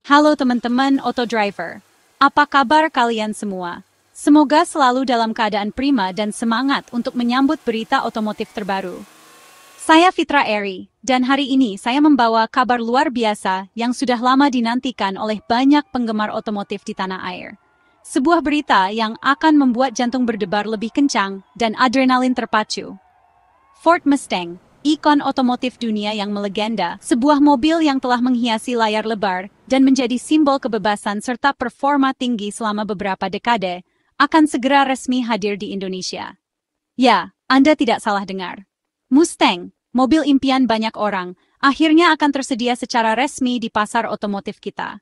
Halo teman-teman Autodriver, apa kabar kalian semua? Semoga selalu dalam keadaan prima dan semangat untuk menyambut berita otomotif terbaru. Saya Fitra Eri, dan hari ini saya membawa kabar luar biasa yang sudah lama dinantikan oleh banyak penggemar otomotif di tanah air. Sebuah berita yang akan membuat jantung berdebar lebih kencang dan adrenalin terpacu. Ford Mustang, ikon otomotif dunia yang melegenda, sebuah mobil yang telah menghiasi layar lebar dan menjadi simbol kebebasan serta performa tinggi selama beberapa dekade, akan segera resmi hadir di Indonesia. Ya, Anda tidak salah dengar. Mustang, mobil impian banyak orang, akhirnya akan tersedia secara resmi di pasar otomotif kita.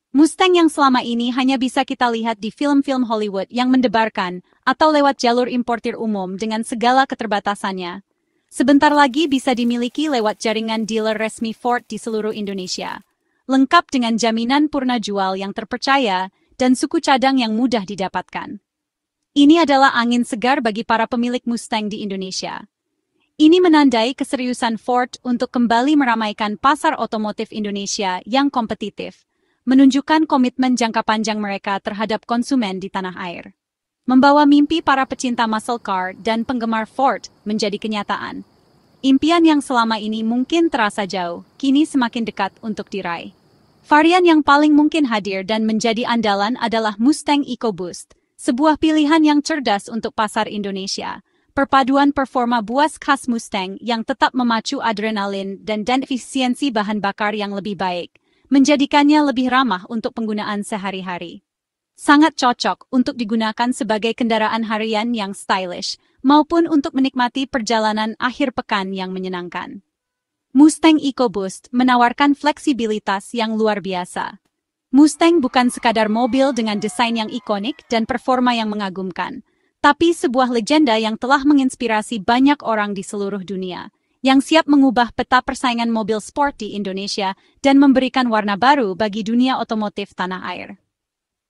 Mustang yang selama ini hanya bisa kita lihat di film-film Hollywood yang mendebarkan atau lewat jalur importir umum dengan segala keterbatasannya, sebentar lagi bisa dimiliki lewat jaringan dealer resmi Ford di seluruh Indonesia, lengkap dengan jaminan purna jual yang terpercaya dan suku cadang yang mudah didapatkan. Ini adalah angin segar bagi para pemilik Mustang di Indonesia. Ini menandai keseriusan Ford untuk kembali meramaikan pasar otomotif Indonesia yang kompetitif, menunjukkan komitmen jangka panjang mereka terhadap konsumen di tanah air. Membawa mimpi para pecinta muscle car dan penggemar Ford menjadi kenyataan. Impian yang selama ini mungkin terasa jauh, kini semakin dekat untuk diraih. Varian yang paling mungkin hadir dan menjadi andalan adalah Mustang EcoBoost, sebuah pilihan yang cerdas untuk pasar Indonesia. Perpaduan performa buas khas Mustang yang tetap memacu adrenalin dan efisiensi bahan bakar yang lebih baik, menjadikannya lebih ramah untuk penggunaan sehari-hari. Sangat cocok untuk digunakan sebagai kendaraan harian yang stylish, maupun untuk menikmati perjalanan akhir pekan yang menyenangkan. Mustang EcoBoost menawarkan fleksibilitas yang luar biasa. Mustang bukan sekadar mobil dengan desain yang ikonik dan performa yang mengagumkan, tapi sebuah legenda yang telah menginspirasi banyak orang di seluruh dunia, yang siap mengubah peta persaingan mobil sport di Indonesia dan memberikan warna baru bagi dunia otomotif tanah air.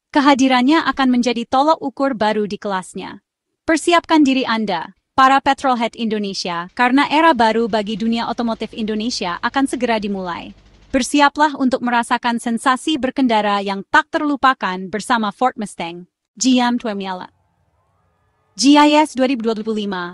Kehadirannya akan menjadi tolok ukur baru di kelasnya. Persiapkan diri Anda, para petrolhead Indonesia, karena era baru bagi dunia otomotif Indonesia akan segera dimulai. Bersiaplah untuk merasakan sensasi berkendara yang tak terlupakan bersama Ford Mustang. GIS 2025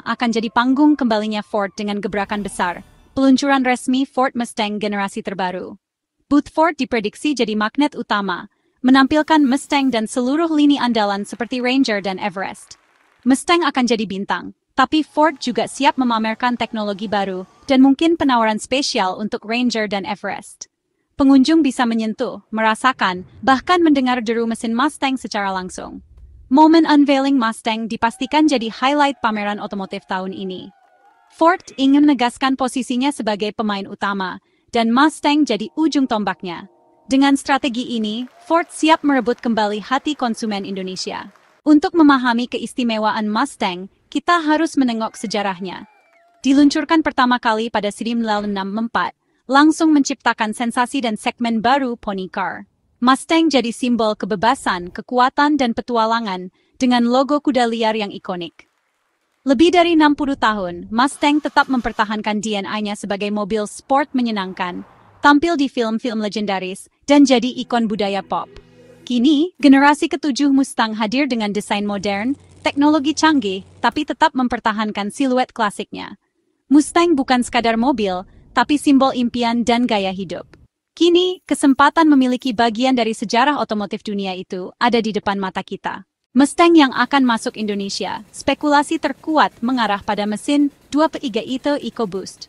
akan jadi panggung kembalinya Ford dengan gebrakan besar, peluncuran resmi Ford Mustang generasi terbaru. Booth Ford diprediksi jadi magnet utama, menampilkan Mustang dan seluruh lini andalan seperti Ranger dan Everest. Mustang akan jadi bintang, tapi Ford juga siap memamerkan teknologi baru dan mungkin penawaran spesial untuk Ranger dan Everest. Pengunjung bisa menyentuh, merasakan, bahkan mendengar deru mesin Mustang secara langsung. Momen unveiling Mustang dipastikan jadi highlight pameran otomotif tahun ini. Ford ingin menegaskan posisinya sebagai pemain utama, dan Mustang jadi ujung tombaknya. Dengan strategi ini, Ford siap merebut kembali hati konsumen Indonesia. Untuk memahami keistimewaan Mustang, kita harus menengok sejarahnya. Diluncurkan pertama kali pada 1964, langsung menciptakan sensasi dan segmen baru pony car. Mustang jadi simbol kebebasan, kekuatan, dan petualangan dengan logo kuda liar yang ikonik. Lebih dari 60 tahun, Mustang tetap mempertahankan DNA-nya sebagai mobil sport menyenangkan, tampil di film-film legendaris, dan jadi ikon budaya pop. Kini, generasi ketujuh Mustang hadir dengan desain modern, teknologi canggih, tapi tetap mempertahankan siluet klasiknya. Mustang bukan sekadar mobil, tapi simbol impian dan gaya hidup. Kini, kesempatan memiliki bagian dari sejarah otomotif dunia itu ada di depan mata kita. Mustang yang akan masuk Indonesia, spekulasi terkuat mengarah pada mesin 2.3 liter EcoBoost.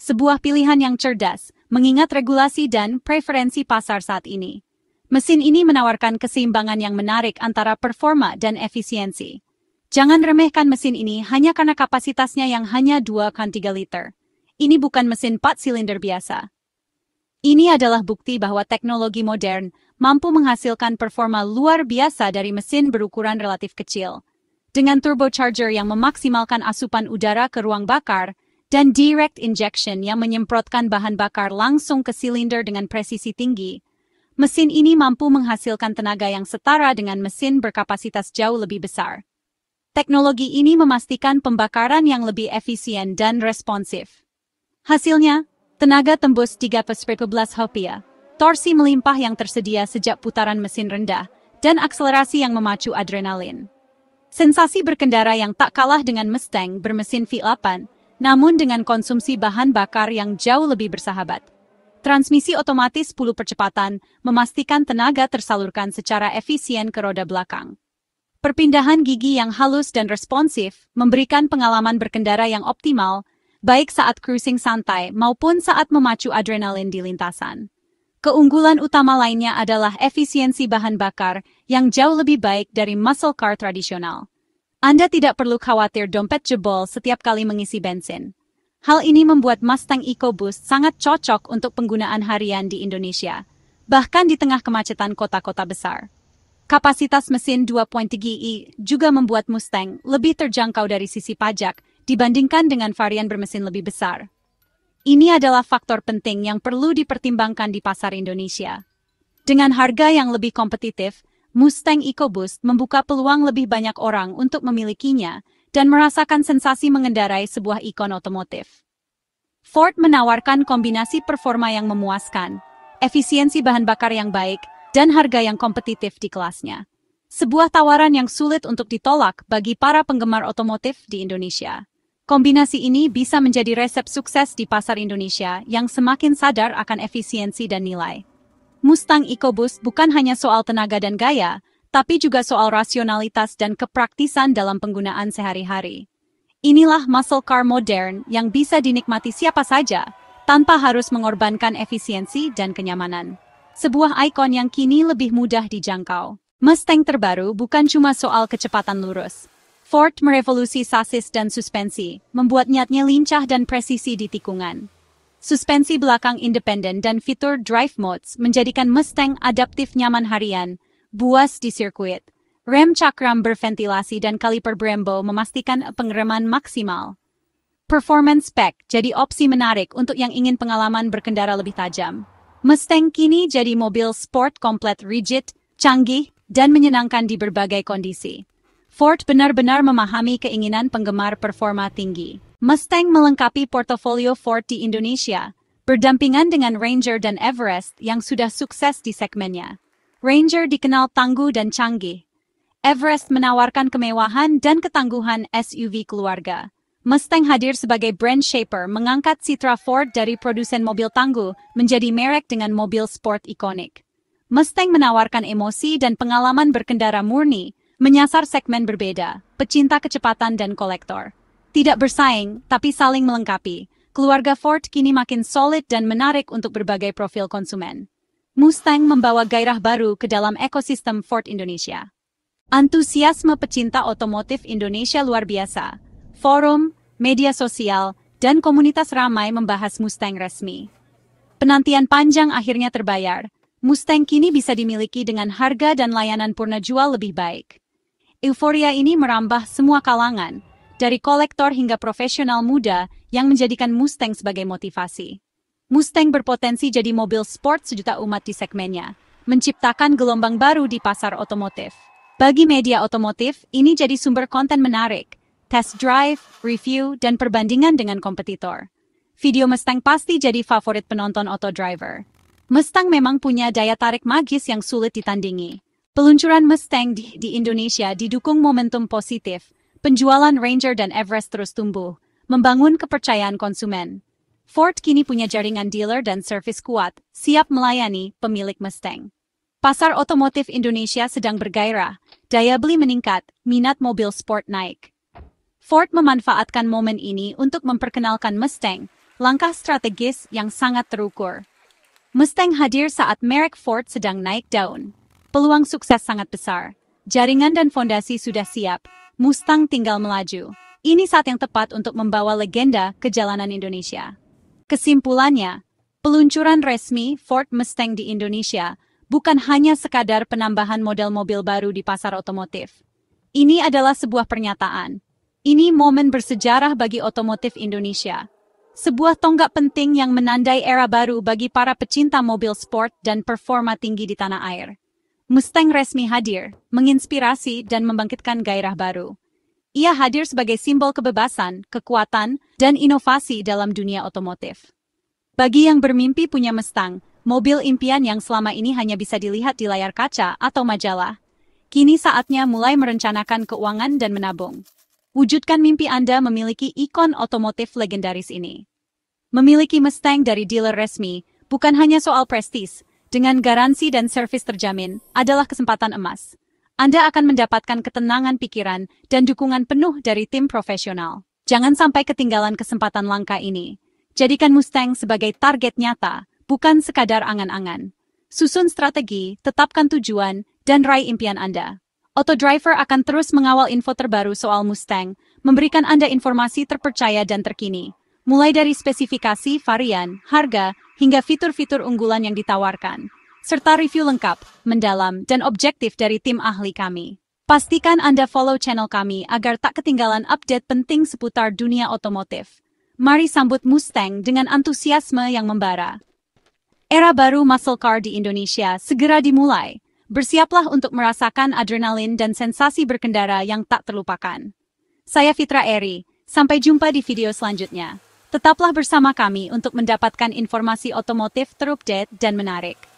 Sebuah pilihan yang cerdas, mengingat regulasi dan preferensi pasar saat ini. Mesin ini menawarkan keseimbangan yang menarik antara performa dan efisiensi. Jangan remehkan mesin ini hanya karena kapasitasnya yang hanya 2,3 liter. Ini bukan mesin 4 silinder biasa. Ini adalah bukti bahwa teknologi modern mampu menghasilkan performa luar biasa dari mesin berukuran relatif kecil. Dengan turbocharger yang memaksimalkan asupan udara ke ruang bakar, dan direct injection yang menyemprotkan bahan bakar langsung ke silinder dengan presisi tinggi, mesin ini mampu menghasilkan tenaga yang setara dengan mesin berkapasitas jauh lebih besar. Teknologi ini memastikan pembakaran yang lebih efisien dan responsif. Hasilnya, tenaga tembus 3,11 rupiah, torsi melimpah yang tersedia sejak putaran mesin rendah, dan akselerasi yang memacu adrenalin. Sensasi berkendara yang tak kalah dengan Mustang bermesin V8, namun dengan konsumsi bahan bakar yang jauh lebih bersahabat. Transmisi otomatis 10 percepatan memastikan tenaga tersalurkan secara efisien ke roda belakang. Perpindahan gigi yang halus dan responsif memberikan pengalaman berkendara yang optimal, baik saat cruising santai maupun saat memacu adrenalin di lintasan. Keunggulan utama lainnya adalah efisiensi bahan bakar yang jauh lebih baik dari muscle car tradisional. Anda tidak perlu khawatir dompet jebol setiap kali mengisi bensin. Hal ini membuat Mustang EcoBoost sangat cocok untuk penggunaan harian di Indonesia, bahkan di tengah kemacetan kota-kota besar. Kapasitas mesin 2.3i juga membuat Mustang lebih terjangkau dari sisi pajak dibandingkan dengan varian bermesin lebih besar. Ini adalah faktor penting yang perlu dipertimbangkan di pasar Indonesia. Dengan harga yang lebih kompetitif, Mustang EcoBoost membuka peluang lebih banyak orang untuk memilikinya dan merasakan sensasi mengendarai sebuah ikon otomotif. Ford menawarkan kombinasi performa yang memuaskan, efisiensi bahan bakar yang baik, dan harga yang kompetitif di kelasnya. Sebuah tawaran yang sulit untuk ditolak bagi para penggemar otomotif di Indonesia. Kombinasi ini bisa menjadi resep sukses di pasar Indonesia yang semakin sadar akan efisiensi dan nilai. Mustang EcoBoost bukan hanya soal tenaga dan gaya, tapi juga soal rasionalitas dan kepraktisan dalam penggunaan sehari-hari. Inilah muscle car modern yang bisa dinikmati siapa saja, tanpa harus mengorbankan efisiensi dan kenyamanan. Sebuah ikon yang kini lebih mudah dijangkau. Mustang terbaru bukan cuma soal kecepatan lurus. Ford merevolusi sasis dan suspensi, membuatnya lincah dan presisi di tikungan. Suspensi belakang independen dan fitur drive modes menjadikan Mustang adaptif nyaman harian, buas di sirkuit. Rem cakram berventilasi dan kaliper Brembo memastikan pengereman maksimal. Performance spec jadi opsi menarik untuk yang ingin pengalaman berkendara lebih tajam. Mustang kini jadi mobil sport komplit rigid, canggih, dan menyenangkan di berbagai kondisi. Ford benar-benar memahami keinginan penggemar performa tinggi. Mustang melengkapi portofolio Ford di Indonesia, berdampingan dengan Ranger dan Everest yang sudah sukses di segmennya. Ranger dikenal tangguh dan canggih. Everest menawarkan kemewahan dan ketangguhan SUV keluarga. Mustang hadir sebagai brand shaper mengangkat citra Ford dari produsen mobil tangguh menjadi merek dengan mobil sport ikonik. Mustang menawarkan emosi dan pengalaman berkendara murni, menyasar segmen berbeda, pecinta kecepatan dan kolektor. Tidak bersaing, tapi saling melengkapi. Keluarga Ford kini makin solid dan menarik untuk berbagai profil konsumen. Mustang membawa gairah baru ke dalam ekosistem Ford Indonesia. Antusiasme pecinta otomotif Indonesia luar biasa. Forum, media sosial, dan komunitas ramai membahas Mustang resmi. Penantian panjang akhirnya terbayar. Mustang kini bisa dimiliki dengan harga dan layanan purna jual lebih baik. Euforia ini merambah semua kalangan, dari kolektor hingga profesional muda yang menjadikan Mustang sebagai motivasi. Mustang berpotensi jadi mobil sport sejuta umat di segmennya, menciptakan gelombang baru di pasar otomotif. Bagi media otomotif, ini jadi sumber konten menarik, test drive, review, dan perbandingan dengan kompetitor. Video Mustang pasti jadi favorit penonton autodriver. Mustang memang punya daya tarik magis yang sulit ditandingi. Peluncuran Mustang di Indonesia didukung momentum positif. Penjualan Ranger dan Everest terus tumbuh, membangun kepercayaan konsumen. Ford kini punya jaringan dealer dan servis kuat, siap melayani pemilik Mustang. Pasar otomotif Indonesia sedang bergairah, daya beli meningkat, minat mobil sport naik. Ford memanfaatkan momen ini untuk memperkenalkan Mustang, langkah strategis yang sangat terukur. Mustang hadir saat merek Ford sedang naik daun. Peluang sukses sangat besar. Jaringan dan fondasi sudah siap. Mustang tinggal melaju. Ini saat yang tepat untuk membawa legenda ke jalanan Indonesia. Kesimpulannya, peluncuran resmi Ford Mustang di Indonesia bukan hanya sekadar penambahan model mobil baru di pasar otomotif. Ini adalah sebuah pernyataan. Ini momen bersejarah bagi otomotif Indonesia. Sebuah tonggak penting yang menandai era baru bagi para pecinta mobil sport dan performa tinggi di tanah air. Mustang resmi hadir, menginspirasi dan membangkitkan gairah baru. Ia hadir sebagai simbol kebebasan, kekuatan, dan inovasi dalam dunia otomotif. Bagi yang bermimpi punya Mustang, Mobil impian yang selama ini hanya bisa dilihat di layar kaca atau majalah. Kini saatnya mulai merencanakan keuangan dan menabung. Wujudkan mimpi Anda memiliki ikon otomotif legendaris ini. Memiliki Mustang dari dealer resmi bukan hanya soal prestis, dengan garansi dan servis terjamin, adalah kesempatan emas. Anda akan mendapatkan ketenangan pikiran dan dukungan penuh dari tim profesional. Jangan sampai ketinggalan kesempatan langka ini. Jadikan Mustang sebagai target nyata, bukan sekadar angan-angan. Susun strategi, tetapkan tujuan, dan raih impian Anda. Autodriver akan terus mengawal info terbaru soal Mustang, memberikan Anda informasi terpercaya dan terkini, mulai dari spesifikasi, varian, harga, hingga fitur-fitur unggulan yang ditawarkan, serta review lengkap, mendalam, dan objektif dari tim ahli kami. Pastikan Anda follow channel kami agar tak ketinggalan update penting seputar dunia otomotif. Mari sambut Mustang dengan antusiasme yang membara. Era baru muscle car di Indonesia segera dimulai. Bersiaplah untuk merasakan adrenalin dan sensasi berkendara yang tak terlupakan. Saya Fitra Eri, sampai jumpa di video selanjutnya. Tetaplah bersama kami untuk mendapatkan informasi otomotif terupdate dan menarik.